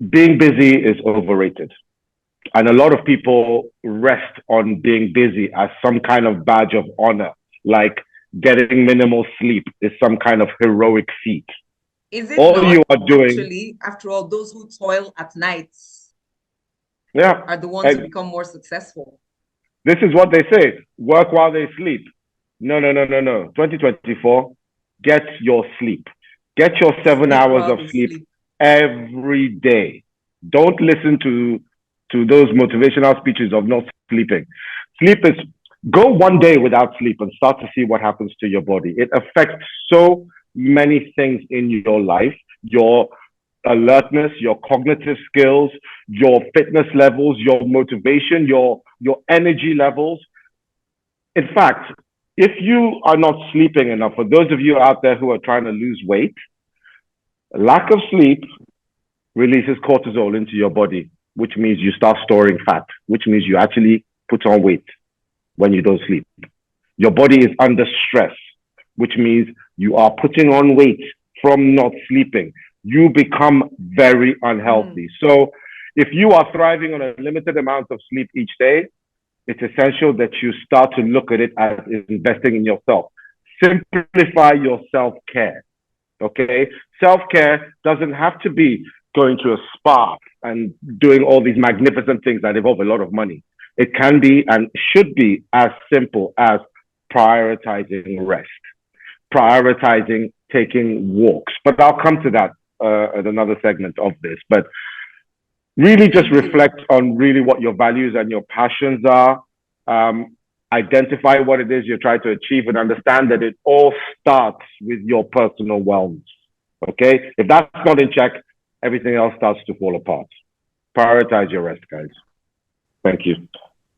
being busy is overrated. And a lot of people rest on being busy as some kind of badge of honor, like getting minimal sleep is some kind of heroic feat. Is it All you not? are doing, Actually, after all, those who toil at nights yeah. are the ones who And become more successful. this is what they say: work while they sleep. No, no, no, no, no. 2024, get your sleep. Get your seven Sleep hours while of they sleep sleep. every day. Don't listen to those motivational speeches of not sleeping. Sleep is Go one day without sleep and start to see what happens to your body. It affects so many things in your life, your alertness, your cognitive skills, your fitness levels, your motivation, your energy levels. In fact, if you are not sleeping enough, for those of you out there who are trying to lose weight, lack of sleep releases cortisol into your body, which means you start storing fat, which means you actually put on weight when you don't sleep. Your body is under stress, which means you are putting on weight from not sleeping. You become very Mm. unhealthy. So, if you are thriving on a limited amount of sleep each day, it's essential that you start to look at it as investing in yourself. Simplify your self care. Okay. Self care doesn't have to be going to a spa and doing all these magnificent things that involve a lot of money. It can be and should be as simple as prioritizing rest, prioritizing taking walks. But I'll come to that at another segment of this. But really just Thank you. reflect on really what your values and your passions are. Um, Identify what it is you're trying to achieve and understand that it all starts with your personal wellness. Okay? If that's not in check, everything else starts to fall apart. Prioritize your rest, guys. Thank you.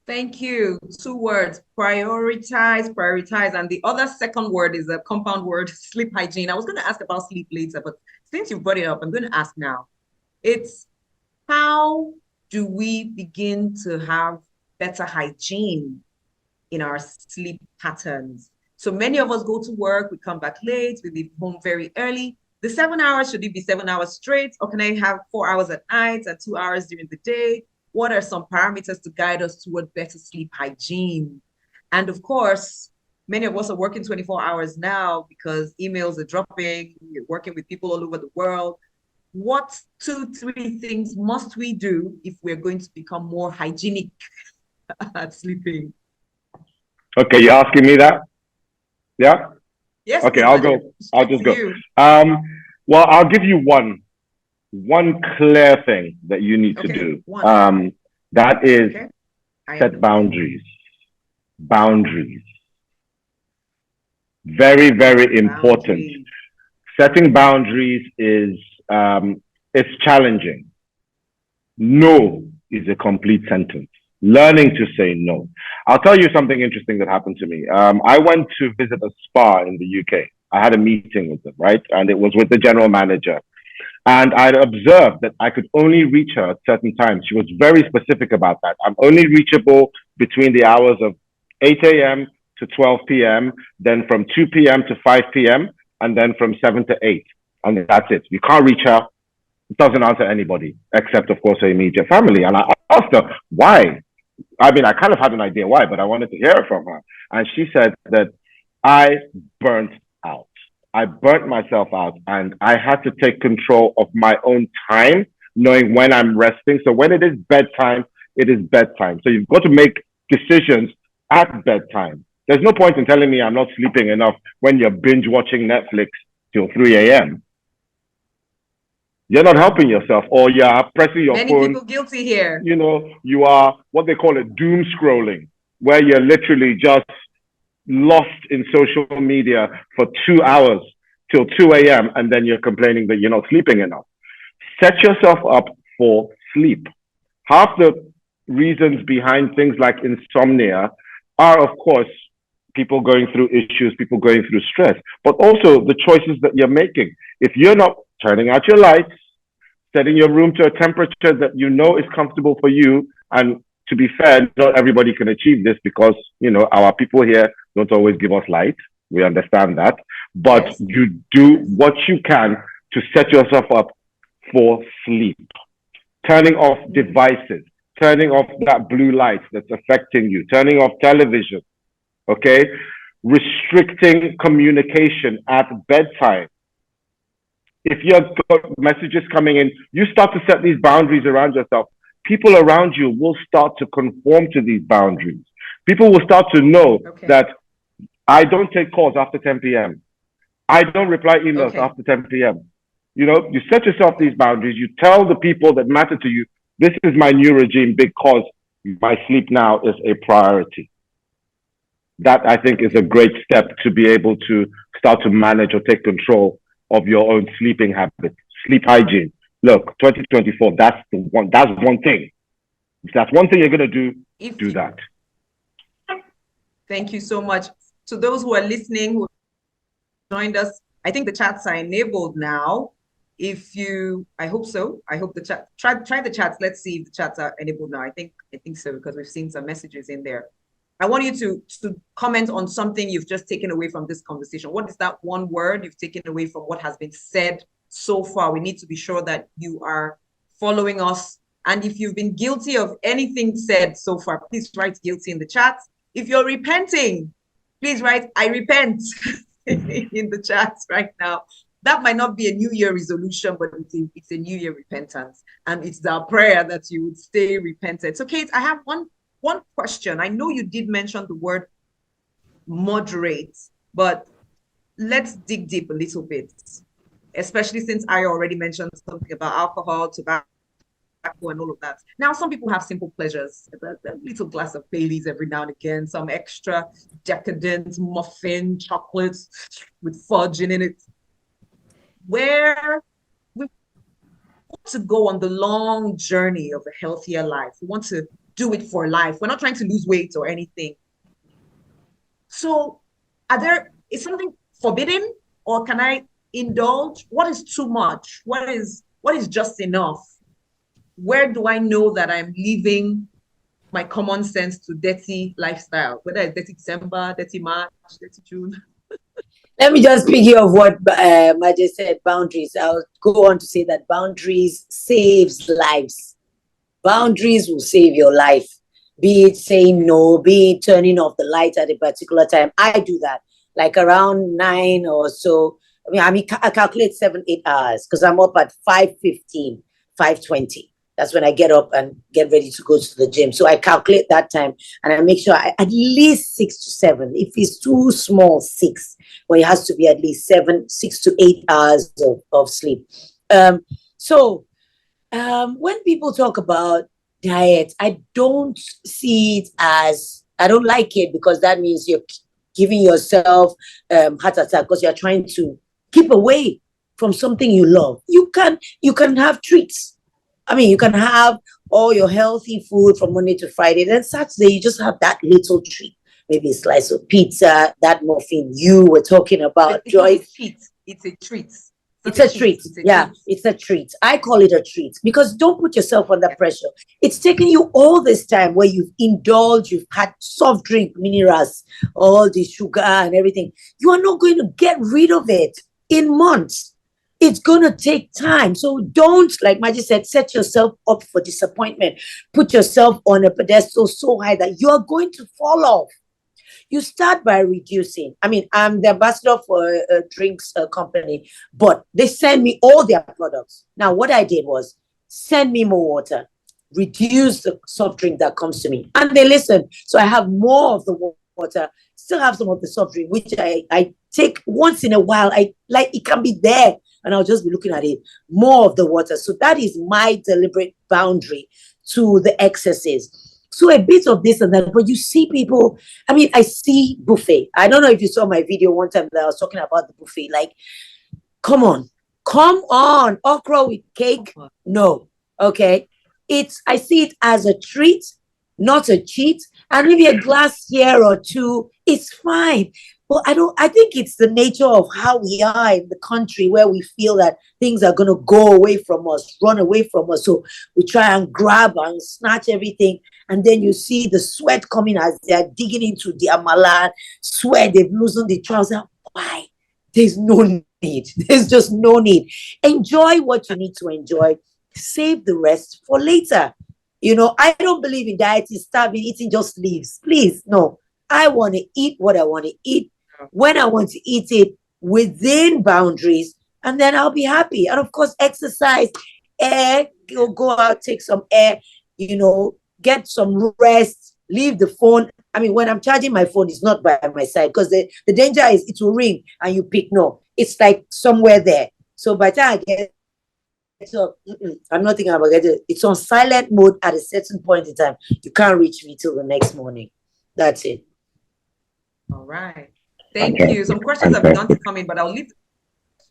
Thank you. Two words, prioritize, prioritize. And the other second word is a compound word, sleep hygiene. I was going to ask about sleep later, but since you brought it up, I'm going to ask now. It's how do we begin to have better hygiene in our sleep patterns? So many of us go to work, we come back late, we leave home very early. The 7 hours, should it be 7 hours straight? Or can I have 4 hours at night and 2 hours during the day? What are some parameters to guide us toward better sleep hygiene? And of course, many of us are working 24 hours now because emails are dropping, you're working with people all over the world. What two, three things must we do if we're going to become more hygienic at sleeping? Okay, you're asking me that? Yeah? Yes, Okay, please, I'll go. Majid. I'll Straight just to go. you. Um, well, I'll give you one clear thing that you need to Okay, do. one. That is Okay, I am set listening. boundaries. Boundaries. Very, very important. Boundaries. Setting boundaries is it's challenging. No is a complete sentence. Learning to say no. I'll tell you something interesting that happened to me. I went to visit a spa in the UK. I had a meeting with them, right? And it was with the general manager. And I observed that I could only reach her at certain times. She was very specific about that. I'm only reachable between the hours of 8 a.m. to 12 p.m., then from 2 p.m. to 5 p.m., and then from 7 to 8. And that's it. You can't reach her. It doesn't answer anybody, except, of course, her immediate family. And I asked her, why? I mean, I kind of had an idea why, but I wanted to hear it from her. And she said that I burnt out. I burnt myself out and I had to take control of my own time, knowing when I'm resting. So when it is bedtime, it is bedtime. So you've got to make decisions at bedtime. There's no point in telling me I'm not sleeping enough when you're binge watching Netflix till 3 a.m. You're not helping yourself, or you're pressing your Many phone. people guilty here. You are what they call it doom scrolling, where you're literally just lost in social media for 2 hours till 2 a.m. and then you're complaining that you're not sleeping enough. Set yourself up for sleep. Half the reasons behind things like insomnia are, of course, people going through issues, people going through stress, but also the choices that you're making. If you're not turning out your lights, setting your room to a temperature that you know is comfortable for you. And to be fair, not everybody can achieve this because, our people here don't always give us light. We understand that. But Yes, you do yes. what you can to set yourself up for sleep. turning off devices, turning off that blue light that's affecting you, turning off television, okay? Restricting communication at bedtime. If you've got messages coming in, you start to set these boundaries around yourself. People around you will start to conform to these boundaries. People will start to know that I don't take calls after 10 p.m. I don't reply emails after 10 p.m. You know, you set yourself these boundaries. You tell the people that matter to you, this is my new regime because my sleep now is a priority. That, I think, is a great step to be able to start to manage or take control of your own sleeping habits, sleep hygiene. Look, 2024, that's one thing. If that's one thing you're going to do, do that. Thank you so much. To those who are listening, who joined us, I think the chats are enabled now. I hope so. I hope the chat, try the chats. Let's see if the chats are enabled now. I think so, because we've seen some messages in there. I want you to comment on something you've just taken away from this conversation. What is that one word you've taken away from what has been said so far? We need to be sure that you are following us. And if you've been guilty of anything said so far, please write guilty in the chat. If you're repenting, please write, I repent in the chat right now. That might not be a New Year resolution, but it's a New Year repentance. And it's our prayer that you would stay repentant. So, Kate, I have one question. I know you did mention the word moderate, but let's dig deep a little bit, especially since I already mentioned something about alcohol, tobacco, and all of that. Now, some people have simple pleasures, a little glass of Baileys every now and again, some extra decadent muffin, chocolates with fudge in it. Where we want to go on the long journey of a healthier life. We want to do it for life. We're not trying to lose weight or anything. So is something forbidden, or can I indulge? What is too much? What is just enough? Where do I know that I'm living my common sense to dirty lifestyle, whether it's dirty December, dirty March, dirty June? Let me just pick you of what Maje said, boundaries. I'll go on to say that boundaries saves lives. Boundaries will save your life. Be it saying no, be it turning off the light at a particular time. I do that, like around 9 or so. I calculate 7-8 hours because I'm up at 5:15, 5:20. That's when I get up and get ready to go to the gym. So I calculate that time and I make sure at least 6 to 7. If it's too small, 6. Well, it has to be at least 6 to 8 hours of sleep. When people talk about diet, I don't see it as, I don't like it because that means you're giving yourself heart attack because you're trying to keep away from something you love. You can have treats. I mean, you can have all your healthy food from Monday to Friday. Then Saturday, you just have that little treat. Maybe a slice of pizza, that muffin you were talking about, Joy. It's a treat. It's a treat. It's a treat. I call it a treat because don't put yourself under pressure. It's taking you all this time where you've indulged, you've had soft drink, minerals, all the sugar and everything. You are not going to get rid of it in months. It's going to take time. So don't, like Maggie said, set yourself up for disappointment. Put yourself on a pedestal so high that you're going to fall off. You start by reducing. I mean, I'm the ambassador for a drinks company, but they send me all their products. Now, what I did was send me more water, reduce the soft drink that comes to me. And they listen. So I have more of the water, still have some of the soft drink, which I take once in a while. It can be there. And I'll just be looking at it, more of the water. So that is my deliberate boundary to the excesses. So a bit of this and that, but you see people, I mean, I see buffet. I don't know if you saw my video one time that I was talking about the buffet. Like, come on, okra with cake? No, okay. I see it as a treat, not a cheat. And maybe a glass here or two is fine. Well, I think it's the nature of how we are in the country where we feel that things are going to go away from us, run away from us. So we try and grab and snatch everything. And then you see the sweat coming as they're digging into the amala, sweat, they've loosened the trouser. Why? There's no need. There's just no need. Enjoy what you need to enjoy. Save the rest for later. You know, I don't believe in dieting, starving, eating just leaves. Please, no. I want to eat what I want to eat when I want to eat it within boundaries, and then I'll be happy. And of course, exercise, air, go out, take some air, you know, get some rest, leave the phone. I mean, when I'm charging my phone, it's not by my side, because the danger is it will ring and you pick. No, it's like somewhere there. So by the time I get up, I'm not thinking about it. It's on silent mode at a certain point in time. You can't reach me till the next morning. That's it. All right. Thank you. Some questions have begun to come in, but I'll leave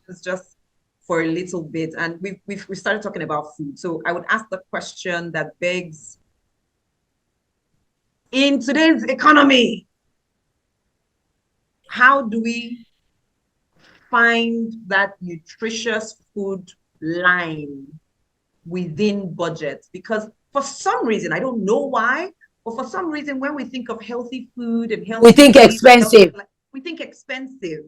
questions just for a little bit. And we started talking about food. So I would ask the question that begs, in today's economy, how do we find that nutritious food line within budget? Because for some reason, I don't know why, but for some reason, when we think of healthy food and healthy, we think expensive. We think expensive.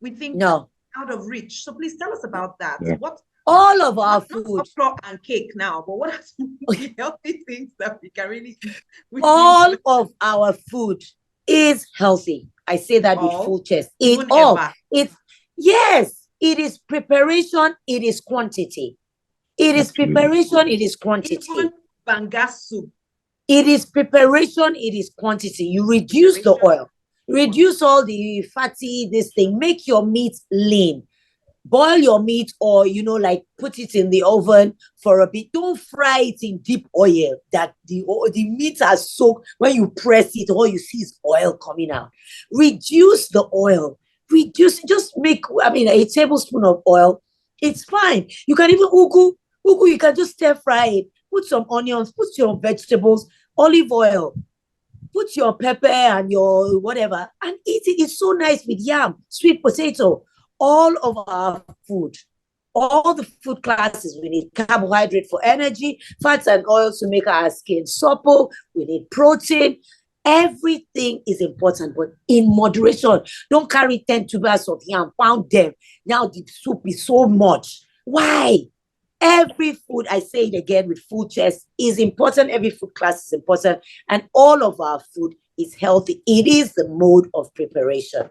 We think no out of reach. So please tell us about that. Yeah. What all of our not food, upfront and cake now, but what are some healthy things that we can really eat? all of our food is healthy. I say that with full chest. Yes, it is preparation, it is quantity. It is preparation, it is quantity. Even banga soup. It is preparation, it is quantity. You reduce the oil, reduce all the fatty, this thing, make your meat lean. Boil your meat, or, you know, like put it in the oven for a bit. Don't fry it in deep oil that the meat has soaked. When you press it, all you see is oil coming out. Reduce the oil. Just make, I mean, a tablespoon of oil. It's fine. You can even ugu, you can just stir fry it. Put some onions, put your vegetables, olive oil, put your pepper and your whatever, and eat it. It's so nice with yam, sweet potato. All of our food, all the food classes, we need carbohydrate for energy, fats and oils to make our skin supple. We need protein. Everything is important, but in moderation. Don't carry 10 tubers of yam, pound them. Now the soup is so much. Why? Every food, I say it again with full chest, is important. Every food class is important, and all of our food is healthy. It is the mode of preparation.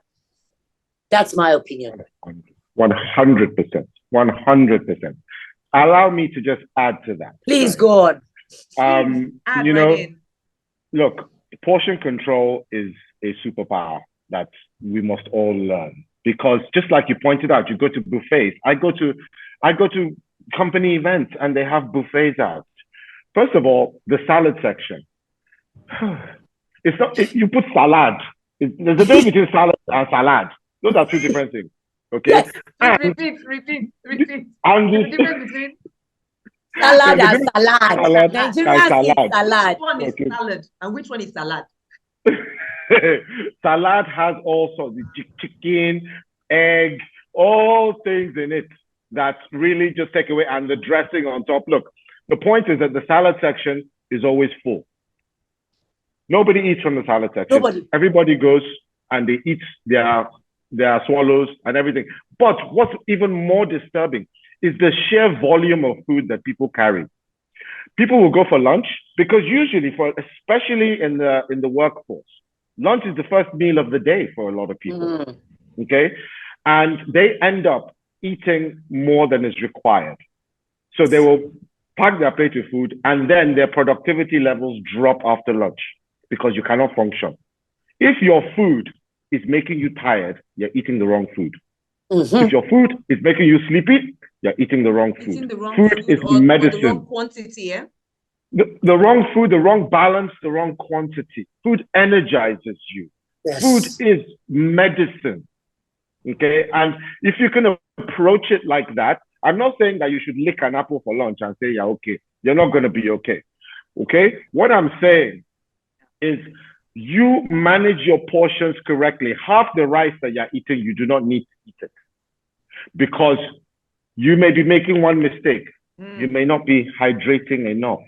That's my opinion. 100%. 100%. Allow me to just add to that. Please go on. You know, look, portion control is a superpower that we must all learn, because just like you pointed out, you go to buffets. I go to company events and they have buffets out. First of all, the salad section. It's not, you put salad. There's a difference between salad and salad. Those are two different things. Okay. Yes. Repeat. And the difference between salad and salad. Nigerians eat salad. Which one is salad and which one is salad? Salad has all sorts of chicken, egg, all things in it that really just take away, and the dressing on top. Look, the point is that the salad section is always full. Nobody eats from the salad section. Everybody goes and they eat their swallows and everything. But what's even more disturbing is the sheer volume of food that people carry. People will go for lunch, because usually, especially in the workforce, lunch is the first meal of the day for a lot of people. Okay, and they end up eating more than is required. So they will pack their plate with food, and then their productivity levels drop after lunch because you cannot function. If your food is making you tired, you're eating the wrong food. If your food is making you sleepy, you're eating the wrong food. Food is medicine. The wrong quantity, yeah? The wrong food, the wrong balance, the wrong quantity. Food energizes you. Yes. Food is medicine. Okay? And if you can approach it like that, I'm not saying that you should lick an apple for lunch and say, yeah, okay. You're not going to be okay. Okay? What I'm saying is, you manage your portions correctly. Half the rice that you're eating, you do not need to eat it, because you may be making one mistake. You may not be hydrating enough.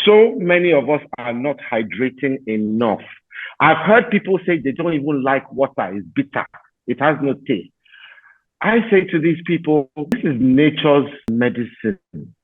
So many of us are not hydrating enough. I've heard people say they don't even like water. It's bitter. It has no taste. I say to these people, this is nature's medicine.